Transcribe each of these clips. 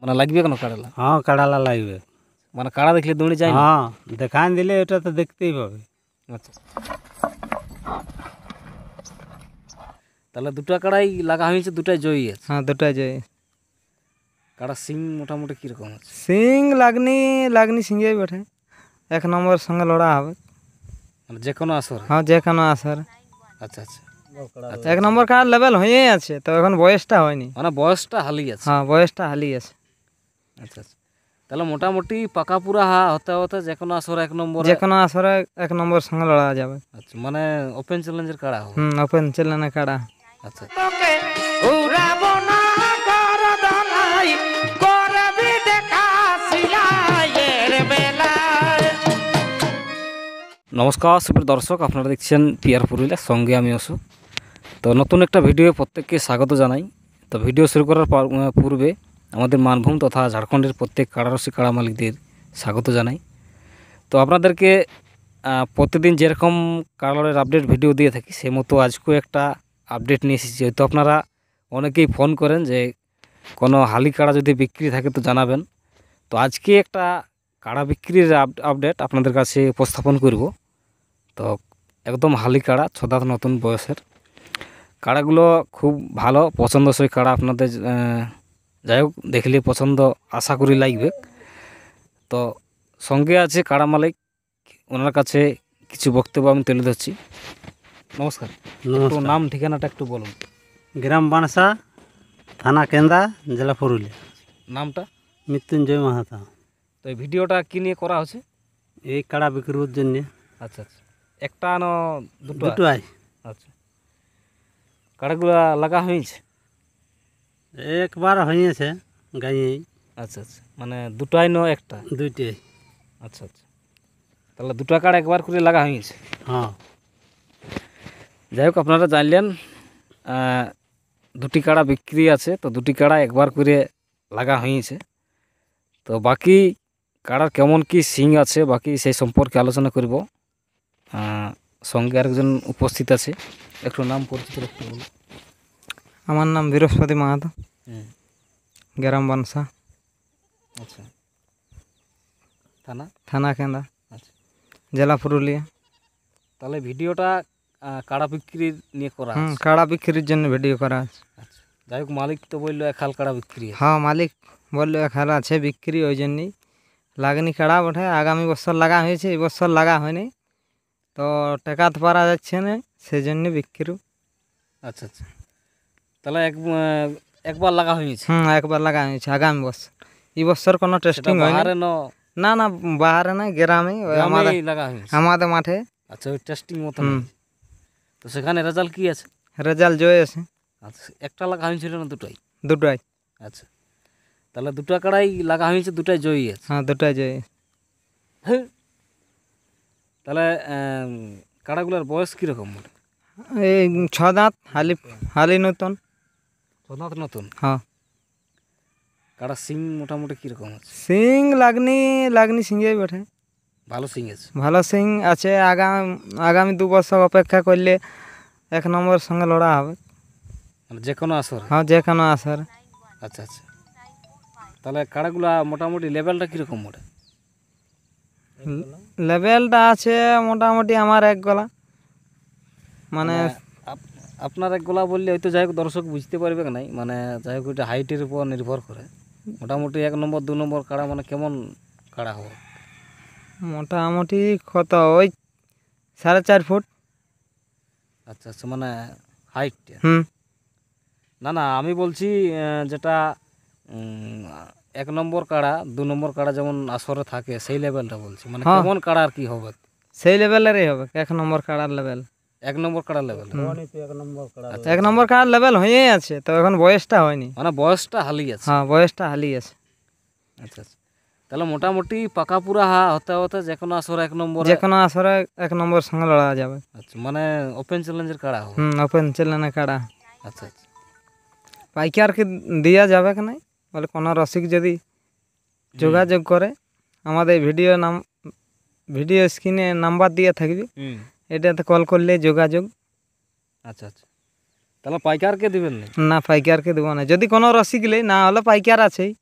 মানে লাগবে কেন কাড়ালা? হ্যাঁ কাড়ালা লাগবে। মানে কাড়া দেখলে দৌড়ে যায় না? হ্যাঁ দেখান দিলে এটা তো দেখতেই পাবে। আচ্ছা, তাহলে দুটো কাড়াই লাগা হয়েছে, দুটাই জয়ী আছে। হ্যাঁ দুটাই জয়। কাড়া সিং মোটামুটি কীরকম আছে? সিং লাগনি সিংহেই বটে, এক নম্বর সঙ্গে লড়া হবে। মানে যে কোনো আসর? হ্যাঁ যে কোনো আসার। আচ্ছা আচ্ছা, এক নম্বর কার লেভেল হয়েই আছে, তো এখন বয়সটা হয়নি। মানে বয়সটা হালি আছে। হ্যাঁ বয়সটা হালি আছে। আচ্ছা আচ্ছা, তাহলে মোটামুটি পাকা পুরা হতে হতে যে কোনো আসর এক নম্বর, যে কোনো আসরে এক নম্বর সঙ্গে লড়া যাবে। আচ্ছা, মানে ওপেন চ্যালেঞ্জের কাড়া হবে। ওপেন চ্যালেঞ্জে কাড়া। আচ্ছা, নমস্কার সুপ্রিয় দর্শক, আপনারা দেখছেন পিআর পুরুলিয়া, সঙ্গে আমি অশোক। তো নতুন একটা ভিডিও প্রত্যেককে স্বাগত জানাই। তো ভিডিও শুরু করার পূর্বে আমাদের মানভূম তথা ঝাড়খণ্ডের প্রত্যেক কাড়ারসি কাড়া মালিকদের স্বাগত জানাই। তো আপনাদেরকে প্রতিদিন যেরকম কাড়ার আপডেট ভিডিও দিয়ে থাকি, সেই মতো আজকেও একটা আপডেট নিয়ে এসেছি। যেহেতু আপনারা অনেকেই ফোন করেন যে কোনো হালি কাড়া যদি বিক্রি থাকে তো জানাবেন। তো আজকে একটা কাড়া বিক্রির আপডেট আপনাদের কাছে উপস্থাপন করব। তো একদম হালি কাড়া, 6 দাঁত নতুন বয়সের কাড়াগুলো খুব ভালো পছন্দসই কাড়া। আপনাদের যাই হোক দেখলে পছন্দ আশা করি লাগবে। তো সঙ্গে আছে কাড়া মালিক, ওনার কাছে কিছু বক্তব্য আমি তুলে ধরছি। নমস্কার, একটু নাম ঠিকানাটা একটু বলুন। গ্রাম বানসা, থানা কেন্দা, জেলা পুরুলিয়া। নামটা? মৃত্যুঞ্জয় মাহাতো। তো এই ভিডিওটা কী নিয়ে করা হচ্ছে? এই কাড়া বিক্রির জন্য। আচ্ছা আচ্ছা, একটা না দুটো? দুটোই। আচ্ছা, কাড়াগুলো লাগা হয়েছে? একবার হয়েছে গাঁয়ে। আচ্ছা আচ্ছা, মানে দুটাই ন একটা? দুইটাই। আচ্ছা আচ্ছা, তাহলে দুটো কাড়া একবার করে লাগা হয়েছে। হ্যাঁ যাই হোক আপনারা জানলেন দুটি কাড়া বিক্রি আছে, তো দুটি কাড়া একবার করে লাগা হয়েছে। তো বাকি কাড়ার কেমন কি সিং আছে বাকি সেই সম্পর্কে আলোচনা করব। সঙ্গে আরেকজন উপস্থিত আছে, একটু নাম পরিচিত একটু বলুন। আমার নাম বৃহস্পতি মাহাতো, হুম, গ্রাম বানসা, আচ্ছা, থানা? থানা কেন্দা, আচ্ছা, জেলা পুরুলিয়া। তাহলে ভিডিওটা কাড়া বিক্রির নিয়ে করা আছে? কাড়া বিক্রির জন্য ভিডিও করা আছে। আচ্ছা, যাই হোক মালিক তো বললো এক হাল কাড়া বিক্রি আছে। হ্যাঁ মালিক বললো এক হাল আছে বিক্রি, ওই জন্যই লাগনি কাড়া বটে। আগামী বছর লাগা হয়েছে, এই বছর লাগা হয়নি, তো টেকাতে পারা যাচ্ছে না, সেই জন্য বিক্রি। আচ্ছা আচ্ছা, তাহলে একবার লাগা হয়েছে? একবার লাগা হয়েছে আগামী বছর। এই বছর কোনো টেস্টিং হয়নি। না না বাহারে না, গ্রামে লাগা হয়েছে আমাদের মাঠে। আচ্ছা, ওই টেস্টিং মতো। তো সেখানে রেজাল্ট কি আছে? রেজাল্ট জয় আছে। আচ্ছা, একটা লাগা হয়েছিল না দুটোই? দুটাই। আচ্ছা, তাহলে দুটো কাড়াই লাগা হয়েছে, দুটাই জয়ী আছে। হ্যাঁ দুটাই জয়। তাহলে কাড়াগুলোর বয়স কীরকম? এই 6 দাঁত, হালি নতুন। 6 দাঁত নতুন। হ্যাঁ। কাড়া সিং মোটামুটি কীরকম আছে? সিং লাগনি সিংহেই বটে, ভালো সিং আছে। ভালো সিং আছে। আগামী 2 বছর অপেক্ষা করলে এক নম্বর সঙ্গে লড়া হবে। মানে যে কোনো আসর? হ্যাঁ যে কোনো আসার। আচ্ছা আচ্ছা, তাহলে কাড়াগুলা মোটামুটি লেভেলটা কীরকম ওটা? লেভেলটা আছে মোটামুটি আমার এক গলা, মানে আপনার এক গলা বললে হয়তো যাই হোক দর্শক বুঝতে পারবে নাই, মানে যাই হোক ওইটা হাইটের উপর নির্ভর করে। মোটামুটি 1 নম্বর 2 নম্বর কাড়া মানে কেমন কাড়া হবে? মোটামুটি কত ওই 4.5 ফুট। আচ্ছা আচ্ছা, মানে হাইটটা? না না, আমি বলছি যেটা 1 নম্বর কাড়া 2 নম্বর কাড়া যেমন আসরে থাকে সেই লেভেলটা বলছি, মানে কেমন কাড়া আর কি হবে? সেই লেভেলেরই হবে 1 নম্বর কাড়ার লেভেল। 1 নম্বর কাড়া লেভেল? আচ্ছা 1 নম্বর কাড়ার লেভেল হয়েই আছে, তো এখন বয়সটা হয়নি। মানে বয়সটা হালি আছে? হ্যাঁ বয়সটা হালি আছে। আচ্ছা আচ্ছা, তাহলে মোটামুটি পাকা পুরা হতে হতে যে কোনো আসরে 1 নম্বর, যে কোনো আসরে 1 নম্বর সঙ্গে লড়া যাবে। আচ্ছা, মানে ওপেন চ্যালেঞ্জের কাড়া হবে? ওপেন চ্যালেঞ্জের কাড়া। আচ্ছা আচ্ছা, পাইকারকে দেওয়া যাবে কি নাই, বলে কোনো রসিক যদি যোগাযোগ করে আমাদের ভিডিও স্ক্রিনে নাম্বার দিয়ে থাকবে, এটাতে কল করলে যোগাযোগ। আচ্ছা আচ্ছা, তাহলে পাইকারকে দিবেন না? না পাইকারকে দেবো না, যদি কোনো রসিক লে, না হলে পাইকার আছেই।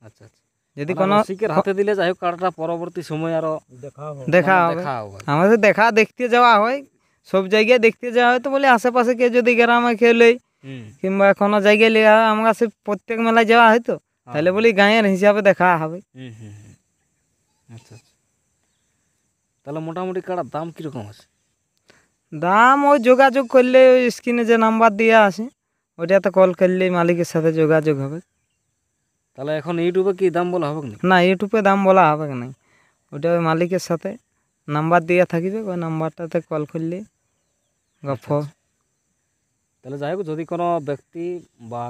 আচ্ছা আচ্ছা, যদি মানে কোনো রসিকের হাতে দিলে যাই হোক কাড়াটা পরবর্তী সময় আরো দেখা হবে, দেখা হবে। আমাদের দেখতে যাওয়া হয়, সব জায়গায় দেখতে যাওয়া হয়। তো বলে আশেপাশে কেউ যদি গ্রামে খেলে হুম, কিংবা কোনো জায়গায় লিয়া আমরা সে প্রত্যেক মেলায় যাওয়া হয়, তো তাহলে বলি গাঁয়ের হিসাবে দেখা হবে। হুম হুম হুম। আচ্ছা আচ্ছা, তাহলে মোটামুটি কাড়ার দাম কিরকম আছে? দাম ওই যোগাযোগ করলে ওই স্ক্রিনে যে নাম্বার দেওয়া আছে ওইটাতে কল করলেই মালিকের সাথে যোগাযোগ হবে। তাহলে এখন ইউটিউবে কি দাম বলা হবে না? না, ইউটিউবে দাম বলা হবে না, ওইটা ওই মালিকের সাথে নাম্বার দেওয়া থাকবে, ওই নাম্বারটাতে কল করলে গল্প। তাহলে যাই হোক, যদি কোনো ব্যক্তি বা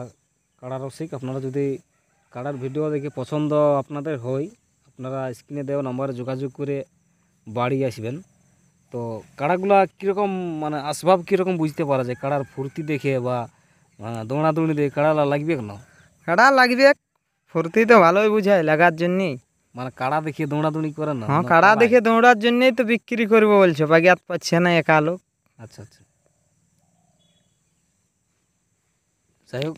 কাড়া রসিক আপনারা যদি কাড়ার ভিডিও দেখে পছন্দ আপনাদের হয়, আপনারা স্ক্রিনে দেওয়া নাম্বারে যোগাযোগ করে বাড়ি আসবেন। তো কাড়াগুলা কীরকম মানে আসবাব কীরকম বুঝতে পারা যায়? কাড়ার ফুর্তি দেখে বা দৌড়াদৌড়ি দেখে কাড়া লাগবে কেন? কাড়া লাগবে, ফুর্তি তো ভালোই বুঝায় লাগার জন্যেই। মানে কাড়া দেখে দৌড়াদৌড়ি করে না? হ্যাঁ, না কাড়া পালায়? দেখে দৌড়ার জন্যই তো বিক্রি করবো বলছো, বাগিয়াত পাচ্ছে না একা লোক। আচ্ছা আচ্ছা, যাই হোক,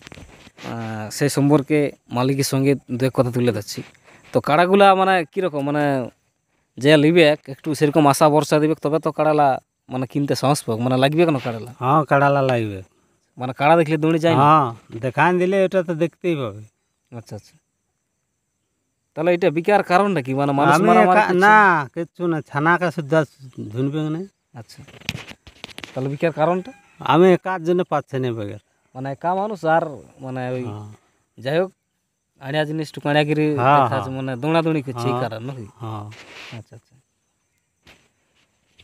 সেই সম্পর্কে মালিকের সঙ্গে দু এক কথা তুলে ধরছি। তো কাড়াগুলা মানে কীরকম, মানে যে লিবে একটু সেরকম আশা ভরসা দিবে তবে তো কাড়ালা মানে কিনতে সাহস পাক, মানে লাগবে কেন কাড়ালা? হ্যাঁ কাড়ালা লাগবে। মানে কাড়া দেখলে দৌড়ে যায় না? হ্যাঁ দেখান দিলে এটা তো দেখতেই পাবে। আচ্ছা আচ্ছা, তাহলে এটা বিকার কারণটা কি? মানে মানুষ আমি মারামারি একা- করছে? না কিচ্ছু না, ছানাকা সুদ্ধা ধুনবে না। আচ্ছা, তাহলে বিকার কারণটা? আমি একার জন্য পাচ্ছি না বেগের। মানে একা মানুষ আর মানে ওই হ্যাঁ যাই হোক আড়িয়া জিনিস টু কাড়িয়াগিরি হ্যাঁ, দেখাচ্ছে, মানে দৌড়াদৌড়ি করছে এই হ্যাঁ। কারণ নাকি? হ্যাঁ আচ্ছা আচ্ছা,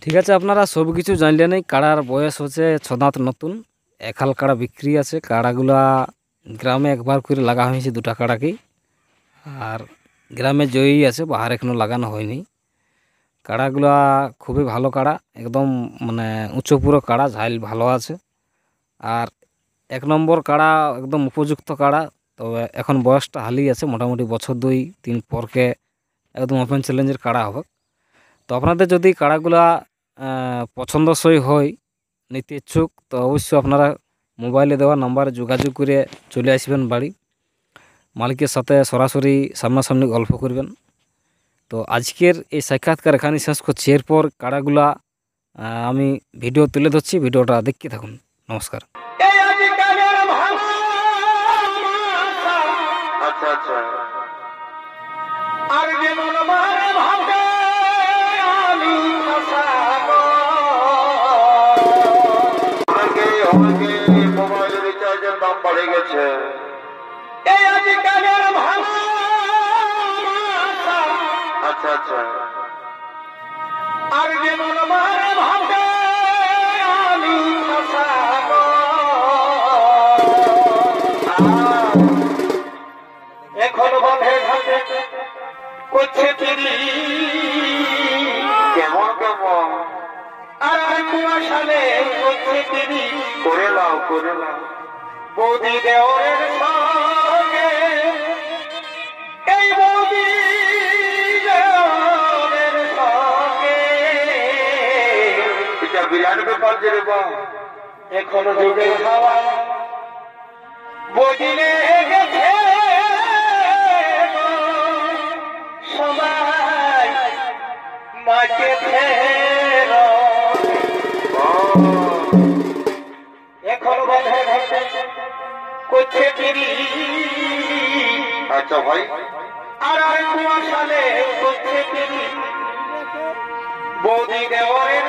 ঠিক আছে, আপনারা সব কিছু জানলে নেই। কাড়ার বয়স হচ্ছে 6 দাঁত নতুন, একাল কাড়া বিক্রি আছে। কাড়াগুলা গ্রামে একবার করে লাগা হয়েছে 2টা কাড়াকেই, আর গ্রামে জয়ী আছে, বাহার এখনও লাগানো হয়নি। কাড়াগুলা খুবই ভালো কাড়া, একদম মানে উঁচু পুরো কাড়া, ঝাইল ভালো আছে। আর 1 নম্বর কাড়া, একদম উপযুক্ত কাড়া। তবে এখন বয়সটা হালি আছে, মোটামুটি বছর 2-3 পরকে একদম ওপেন চ্যালেঞ্জের কাড়া হবে। তো আপনাদের যদি কাড়াগুলা পছন্দসই হয়, নিতে ইচ্ছুক, তো অবশ্যই আপনারা মোবাইলে দেওয়া নাম্বারে যোগাযোগ করে চলে আসবেন বাড়ি, মালিকের সাথে সরাসরি সামনাসামনি গল্প করবেন। তো আজকের এই সাক্ষাৎকার এখানে শেষ করছি। এরপর কাড়াগুলা আমি ভিডিও তুলে ধরছি, ভিডিওটা দেখতে থাকুন। নমস্কার। আচ্ছা আচ্ছা, আর যেমন মারে ভাবে আমি অনেকে মোবাইল রিচার্জের দাম বাড়ে গেছে। এই আজকালের ভালো। আচ্ছা আচ্ছা, আর যেমন মারে ভাবে আমি এখন বাঁধে ঘাটে করছে তিনি কেমন কেমন, আর কুয়াশালে করছে তিনি করে লাও বৌদি দেওরের সঙ্গে। এই বৌদি দেওরের সঙ্গে এটা বিরাট ব্যাপার যে রে বা, এখন যুগের হাওয়া বদিলে গেছে সবাই মাকে ফেরো। এখন বাঁধে ঘাটে করছে তিনি। আচ্ছা ভাই, আর কুয়াশালে করছে তিনি বৌদি দেওয়ারের